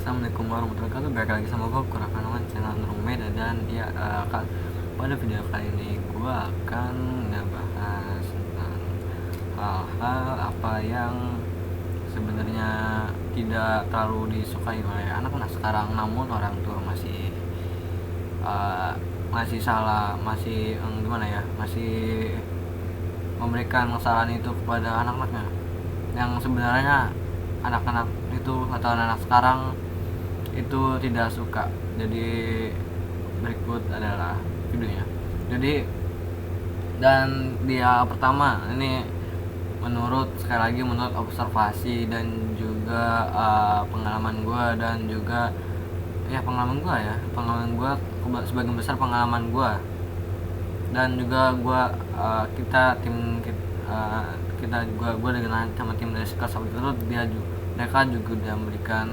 Assalamualaikum warahmatullahi wabarakatuh. Balik lagi sama gue Kurakan channel Nurung Meda. Dan pada video kali ini gue akan ngebahas tentang hal-hal apa yang sebenarnya tidak terlalu disukai oleh anak-anak sekarang, namun orang tua masih salah, masih gimana ya, masih memberikan kesalahan itu kepada anak-anaknya, yang sebenarnya anak-anak itu atau anak-anak sekarang itu tidak suka. Jadi berikut adalah videonya. Dan dia pertama ini sekali lagi menurut observasi dan juga pengalaman gue, dan juga pengalaman gue sebagian besar pengalaman gue, dan juga gue gue dengan sama tim dari sekelas itu mereka juga udah memberikan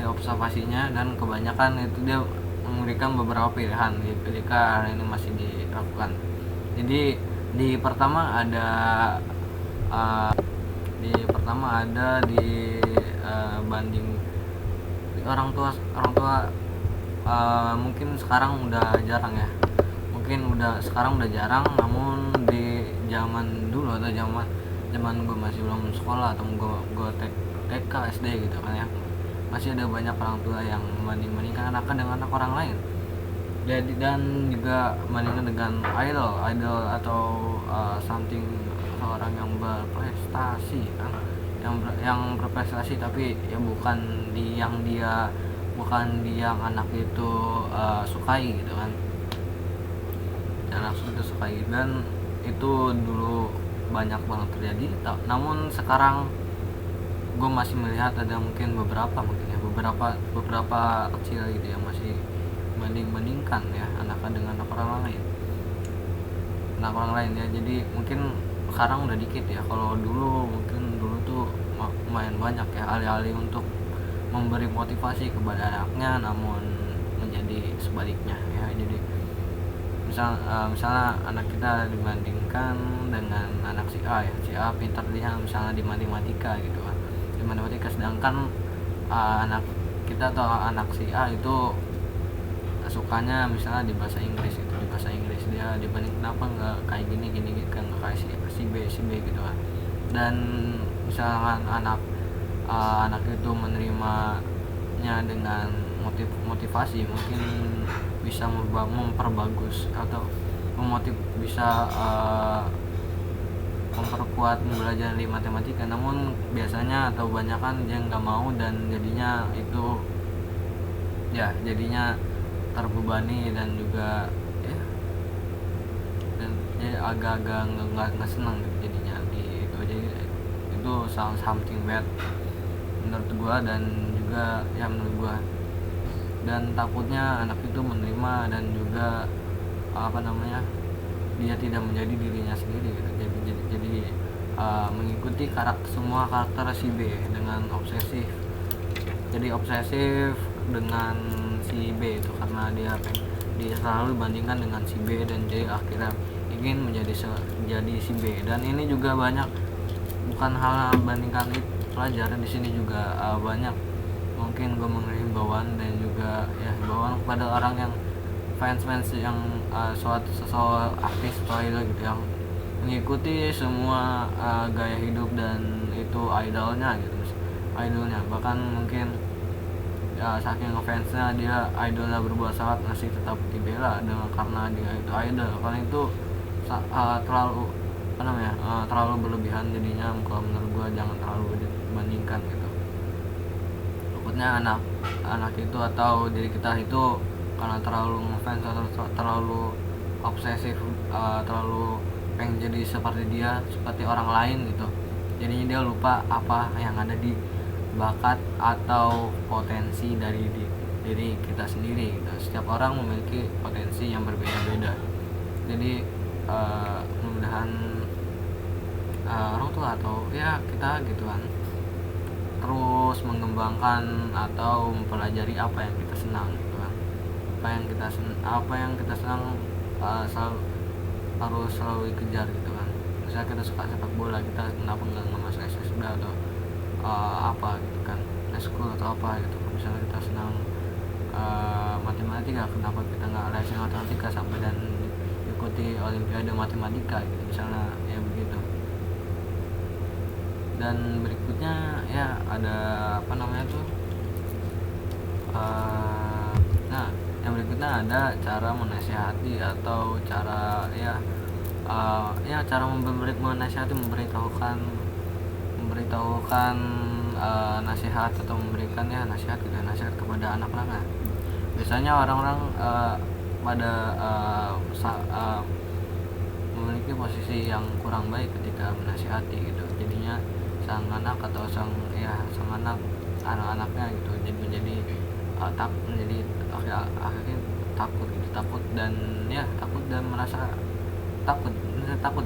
observasinya, dan kebanyakan itu dia memberikan beberapa pilihan ketika hal ini masih dilakukan. Jadi di pertama ada banding orang tua mungkin sekarang udah jarang ya, namun di zaman dulu atau zaman gue masih belum sekolah atau gue TK SD gitu kan ya, masih ada banyak orang tua yang membandingkan anaknya dengan anak orang lain. Dan juga membandingkan dengan idol atau seorang yang berprestasi kan, yang berprestasi, tapi ya bukan yang anak itu sukai gitu kan, anak itu sukai. Dan itu dulu banyak banget terjadi, namun sekarang gue masih melihat ada mungkin beberapa kecil gitu yang masih bandingkan ya anaknya dengan anak orang lain ya. Jadi mungkin sekarang udah dikit ya, kalau dulu tuh lumayan banyak ya alih-alih untuk memberi motivasi kepada anaknya, namun menjadi sebaliknya ya. Jadi misalnya anak kita dibandingkan dengan anak si A ya, si A pintar dia misalnya di matematika gitu kan, sedangkan anak kita atau anak si A itu sukanya misalnya di bahasa Inggris dia dibanding kenapa nggak kayak gini kan, nggak kayak si B gitu kan. Dan misalkan anak itu menerimanya dengan motivasi, mungkin bisa memperbagus atau bisa memperkuat belajar di matematika, namun biasanya atau banyakan dia nggak mau, dan jadinya terbebani, dan juga agak-agak nggak senang gitu jadinya jadi itu something bad menurut gua, dan juga ya menurut gua. Dan takutnya anak itu menerima dan juga dia tidak menjadi dirinya sendiri gitu. Jadi mengikuti semua karakter si B dengan obsesif. Jadi obsesif dengan si B itu karena dia selalu dibandingkan dengan si B, dan dia akhirnya ingin menjadi si B. Dan ini juga banyak, bukan hal bandingkan pelajaran, di sini juga banyak mungkin gue mengenai himbauan dan juga ya himbauan kepada orang yang fans yang suatu artis atau idol gitu, yang mengikuti semua gaya hidup dan itu idolnya, bahkan mungkin ya saking ngefansnya dia idolnya berbuat salah masih tetap dibela karena dia itu idol. Karena itu terlalu berlebihan jadinya. Kalau menurut gue jangan terlalu dibandingkan gitu. Takutnya anak itu atau diri kita itu karena terlalu ngefans atau terlalu obsesif, terlalu pengen jadi seperti orang lain gitu, jadinya dia lupa apa yang ada di bakat atau potensi dari diri kita sendiri gitu. Setiap orang memiliki potensi yang berbeda-beda. Jadi mudah-mudahan orang tua atau ya kita gitu kan terus mengembangkan atau mempelajari apa yang kita senang gitu kan. Apa yang kita senang harus selalu dikejar gitu kan. Misalnya kita suka sepak bola, kita kenapa nggak masuk SSB atau apa gitu kan. eskul atau apa gitu. Kalau misalnya kita senang matematika, kenapa kita nggak les matematika sampai dan ikuti olimpiade matematika gitu misalnya, ya begitu. Dan berikutnya ya ada apa namanya tuh nah yang berikutnya ada cara menasihati atau cara cara menasihati, memberitahukan nasihat atau memberikan nasihat gitu, nasihat kepada anak-anak. Biasanya orang-orang pada memiliki posisi yang kurang baik ketika menasihati gitu, jadinya sang anak atau anak-anaknya gitu jadi menjadi akhirnya takut dan merasa takut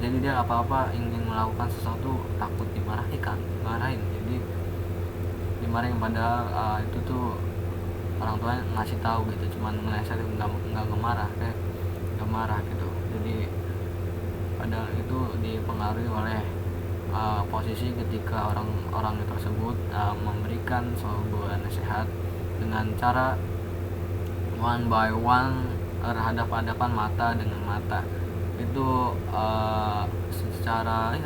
jadi dia apa-apa ingin melakukan sesuatu takut dimarahin, jadi dimarahin, padahal itu tuh orang tuanya ngasih tahu gitu, cuman nasihatin nggak marah gitu. Jadi padahal itu dipengaruhi oleh posisi ketika orang tersebut memberikan sebuah nasihat dengan cara one by one, berhadapan mata dengan mata. Itu secara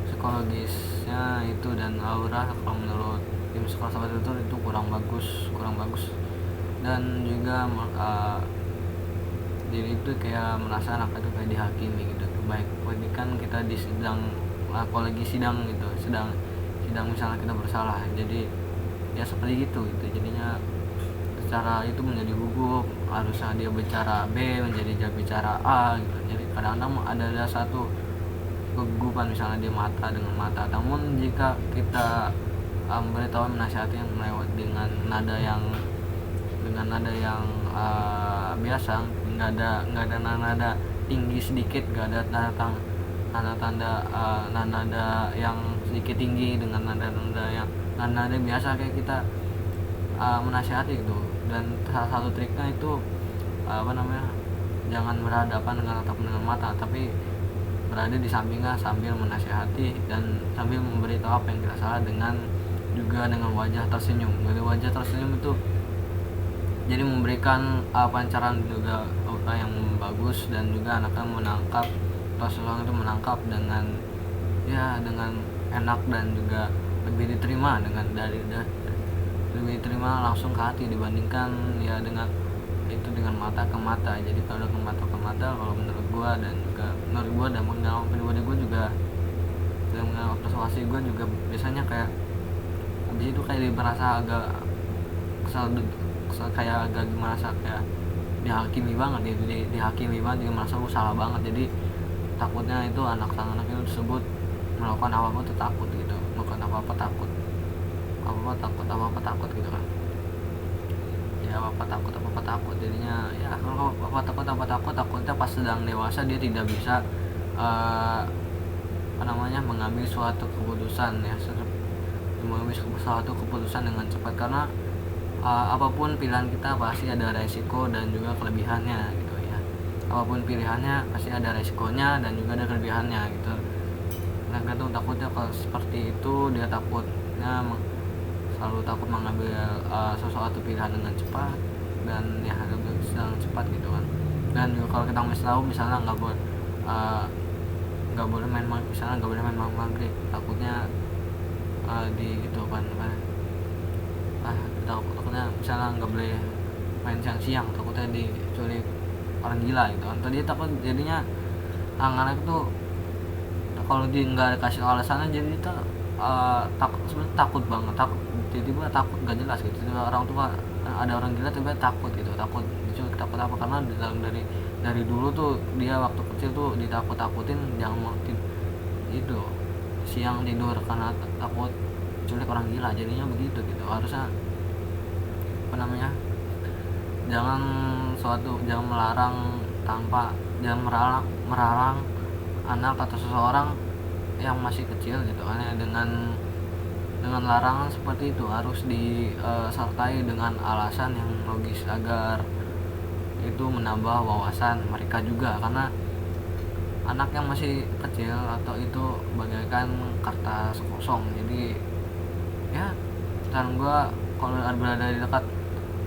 psikologisnya itu dan aura, kalau menurut tim sekolah itu kurang bagus. Dan juga jadi itu kayak merasa anak itu kayak dihakimi gitu. Baik kan kita di sidang, apalagi sidang gitu, sidang misalnya kita bersalah, jadi ya seperti itu gitu. Jadinya secara itu menjadi gugup, harusnya dia bicara B menjadi bicara A gitu. Jadi kadang-kadang ada satu kegugupan, misalnya dia mata dengan mata. Namun jika kita memberitahu, menasihati yang melewat dengan nada yang biasa, nggak ada nada tinggi sedikit, nggak ada nada yang sedikit tinggi, dengan nada biasa kayak kita menasihati gitu. Dan salah satu triknya itu jangan berhadapan dengan mata, tapi berada di sampingnya sambil menasihati dan sambil memberitahu apa yang kita salah, dengan wajah tersenyum. Jadi wajah tersenyum itu jadi memberikan pancaran juga yang bagus, dan juga anak menangkap, seseorang itu menangkap dengan enak, dan juga lebih diterima lebih diterima langsung ke hati dibandingkan dengan mata ke mata. Jadi kalau dengan mata ke mata, kalau menurut gua dan pengalaman pribadi gua juga, dengan observasi gua juga biasanya kayak habis itu kayak merasa agak kesal, kayak agak merasa kayak dihakimi banget, dia merasa gue salah banget. Jadi takutnya itu anak-anak itu tersebut melakukan apa-apa tuh takut gitu, melakukan apa-apa takut gitu kan. Ya apa-apa takut, jadinya ya kalau takutnya pas sedang dewasa dia tidak bisa mengambil suatu keputusan dengan cepat, karena apapun pilihan kita pasti ada resiko dan juga kelebihannya gitu ya. Apapun pilihannya pasti ada resikonya dan juga ada kelebihannya gitu. Nah, itu takutnya kalau seperti itu, dia selalu takut mengambil sesuatu pilihan dengan cepat, dan harus sedang cepat gitu kan. Dan juga kalau kita tahu misalnya nggak boleh main maghrib, takutnya di gitu kan, takutnya misalnya nggak boleh main siang, takutnya diculik orang gila gitu kan. Tadi takut, jadinya anak-anak tuh kalau dia nggak dikasih alasannya, jadi kita sebenarnya takut banget, tiba-tiba takut nggak jelas gitu. Orang tua ada orang gila tiba-tiba takut gitu, takut apa, karena dari dulu tuh dia waktu kecil tuh ditakut-takutin jangan itu siang tidur karena takut culik orang gila, jadinya begitu gitu. Harusnya jangan melarang anak atau seseorang yang masih kecil gitu kan, dengan larangan seperti itu harus disertai dengan alasan yang logis agar itu menambah wawasan mereka juga. Karena anak yang masih kecil atau itu bagaikan kertas kosong, jadi ya saran gue kalau berada di dekat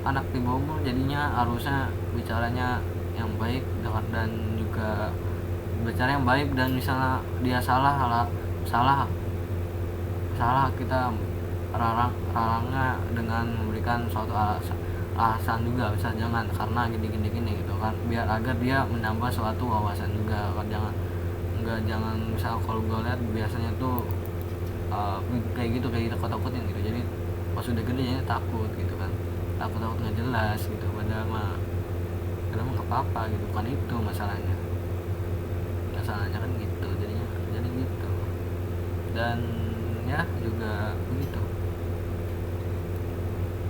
anak di bawah umur jadinya harusnya bicaranya yang baik dan juga bicara yang baik, dan misalnya dia salah salah salah kita rarangnya dengan memberikan suatu alasan juga, bisa jangan karena gini gitu kan, biar agar dia menambah suatu wawasan juga kan. Jangan misal kalau gue lihat biasanya tuh kayak gitu takut-takutin gitu, jadi pas udah gede jadinya takut gitu kan, takut nggak jelas gitu, padahal mah nggak apa-apa gitu kan, itu masalahnya kan gitu, jadi gitu. Dan ya juga begitu.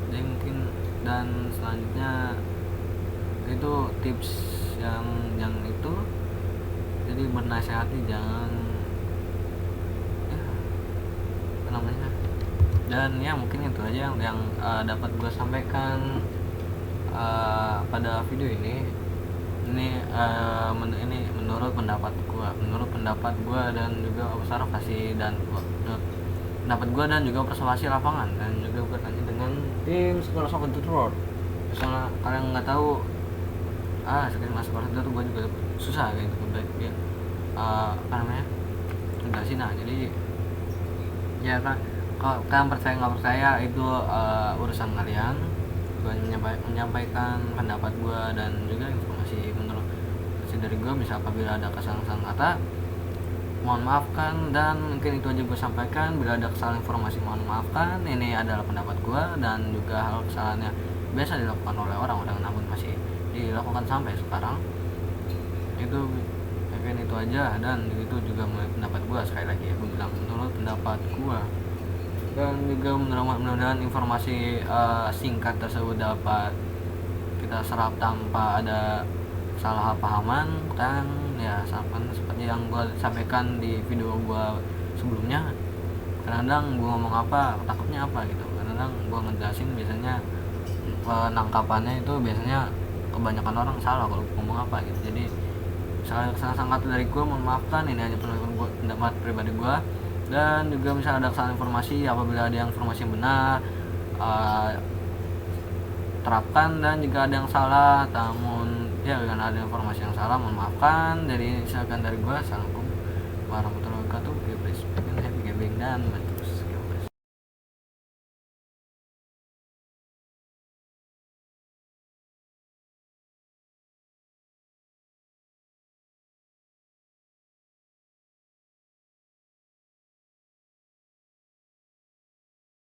Jadi mungkin, dan selanjutnya itu tips yang itu, jadi bernasihati jangan ya apa namanya. Dan ya mungkin itu aja yang dapat gue sampaikan pada video ini menurut pendapat gue dan juga observasi dan pendapat gue dan juga observasi lapangan, dan juga bertanya dengan tim Scholars of the Road. Misalnya kalian nggak tahu sekitar mas Scholars itu gue juga susah kayak gitu, ya apa namanya jelasin. Jadi ya kan, kalau kalian percaya nggak percaya itu urusan kalian. Gue menyampaikan pendapat gue dan juga informasi menurut dari gue. Bisa apabila ada kesalahan kata mohon maafkan, dan mungkin itu aja gue sampaikan. Bila ada kesalahan informasi mohon maafkan. Ini adalah pendapat gue, dan juga hal kesalahannya biasa dilakukan oleh orang-orang namun masih dilakukan sampai sekarang. Itu mungkin itu aja, dan itu juga pendapat gue. Sekali lagi gue bilang menurut pendapat gue, dan juga mudah-mudahan informasi singkat tersebut dapat kita serap tanpa ada salah pahaman kan ya. Seperti yang gue sampaikan di video gue sebelumnya, kadang-kadang gue ngomong apa takutnya apa gitu, kadang-kadang gue ngejelasin biasanya penangkapannya itu biasanya kebanyakan orang salah kalau ngomong apa gitu. Jadi sangat dari gue mohon maafkan. Ini hanya pendapat pribadi gue, dan juga misalnya ada kesalahan informasi, apabila ada yang informasi yang benar terapkan, dan jika ada yang salah namun ya karena ada informasi yang salah mohon maafkan. Jadi misalkan dari gue, assalamualaikum warahmatullahi wabarakatuh. Happy gaming dan terus